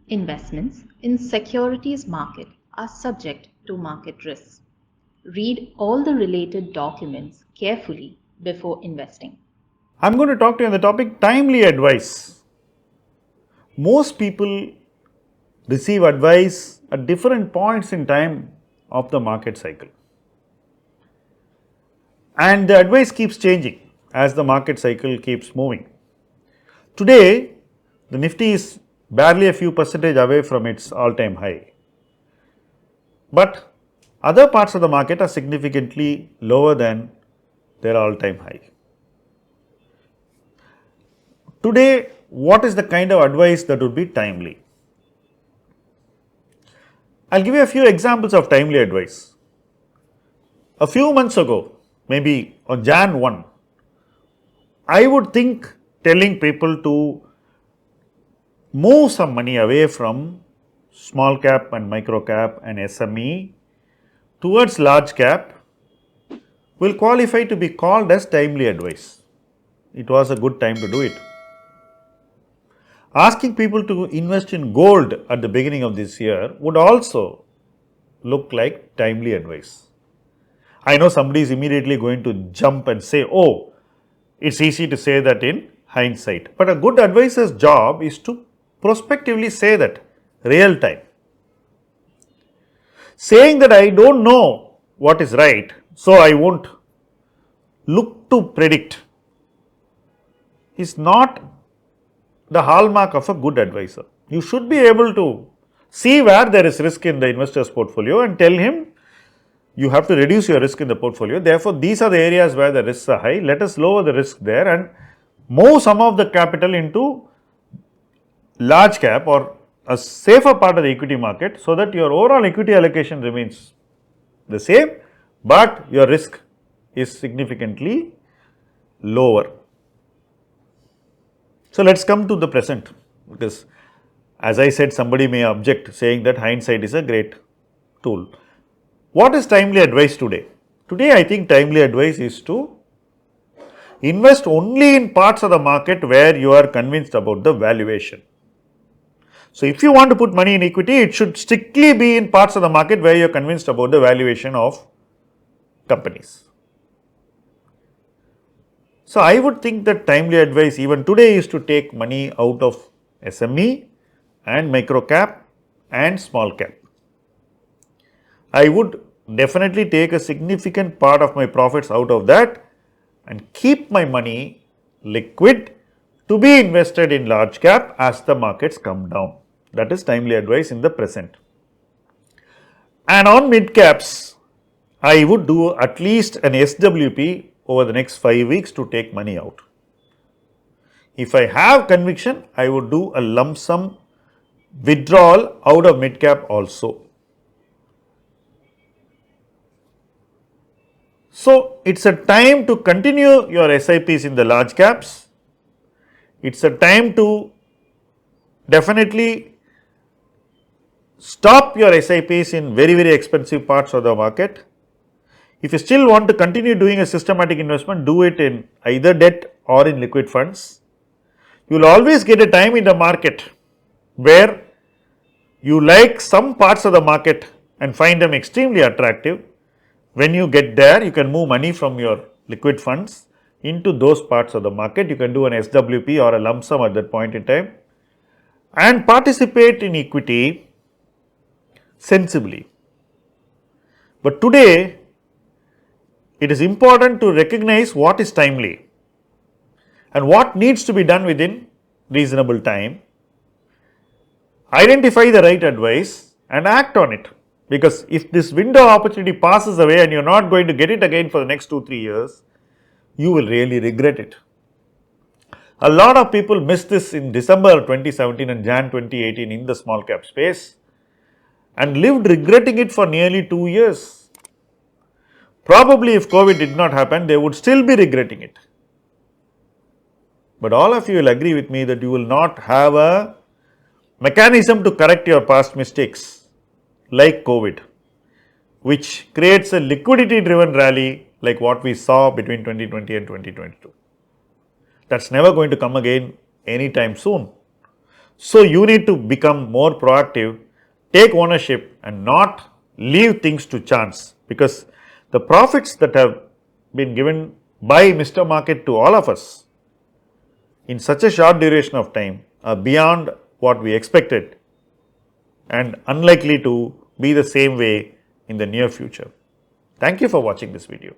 Investments in securities market are subject to market risks. Read all the related documents carefully before investing. I'm going to talk to you on the topic timely advice. Most people receive advice at different points in time of the market cycle. And the advice keeps changing as the market cycle keeps moving. Today, the Nifty is barely a few percentage away from its all time high. But other parts of the market are significantly lower than their all time high. Today, what is the kind of advice that would be timely? I'll give you a few examples of timely advice. A few months ago, maybe on Jan 1, I would think telling people to move some money away from small cap and micro cap and SME towards large cap will qualify to be called as timely advice. It was a good time to do it. Asking people to invest in gold at the beginning of this year would also look like timely advice. I know somebody is immediately going to jump and say, oh, it's easy to say that in hindsight. But a good advisor's job is to prospectively say that real time. Saying that I don't know what is right, so I won't look to predict is not the hallmark of a good advisor. You should be able to see where there is risk in the investor's portfolio and tell him you have to reduce your risk in the portfolio. Therefore, these are the areas where the risks are high. Let us lower the risk there and move some of the capital into large cap or a safer part of the equity market so that your overall equity allocation remains the same, but your risk is significantly lower. So, let us come to the present, because as I said, somebody may object saying that hindsight is a great tool. What is timely advice today? Today, I think timely advice is to invest only in parts of the market where you are convinced about the valuation. So, if you want to put money in equity, it should strictly be in parts of the market where you are convinced about the valuation of companies. So, I would think that timely advice even today is to take money out of SME and micro cap and small cap. I would definitely take a significant part of my profits out of that and keep my money liquid to be invested in large cap as the markets come down. That is timely advice in the present. And on mid caps, I would do at least an SWP over the next 5 weeks to take money out. If I have conviction, I would do a lump sum withdrawal out of mid cap also. So, it is a time to continue your SIPs in the large caps. It is a time to definitely stop your SIPs in very expensive parts of the market. If you still want to continue doing a systematic investment, do it in either debt or in liquid funds. You will always get a time in the market where you like some parts of the market and find them extremely attractive. When you get there, you can move money from your liquid funds into those parts of the market. You can do an SWP or a lump sum at that point in time and participate in equity sensibly. But today, it is important to recognize what is timely and what needs to be done within reasonable time. Identify the right advice and act on it, because if this window of opportunity passes away and you are not going to get it again for the next 2-3 years, you will really regret it. A lot of people missed this in December 2017 and Jan 2018 in the small cap space and lived regretting it for nearly 2 years. Probably if COVID did not happen, they would still be regretting it. But all of you will agree with me that you will not have a mechanism to correct your past mistakes like COVID, which creates a liquidity driven rally like what we saw between 2020 and 2022. That is never going to come again anytime soon. So, you need to become more proactive, take ownership and not leave things to chance, because the profits that have been given by Mr. Market to all of us in such a short duration of time are beyond what we expected and unlikely to be the same way in the near future. Thank you for watching this video.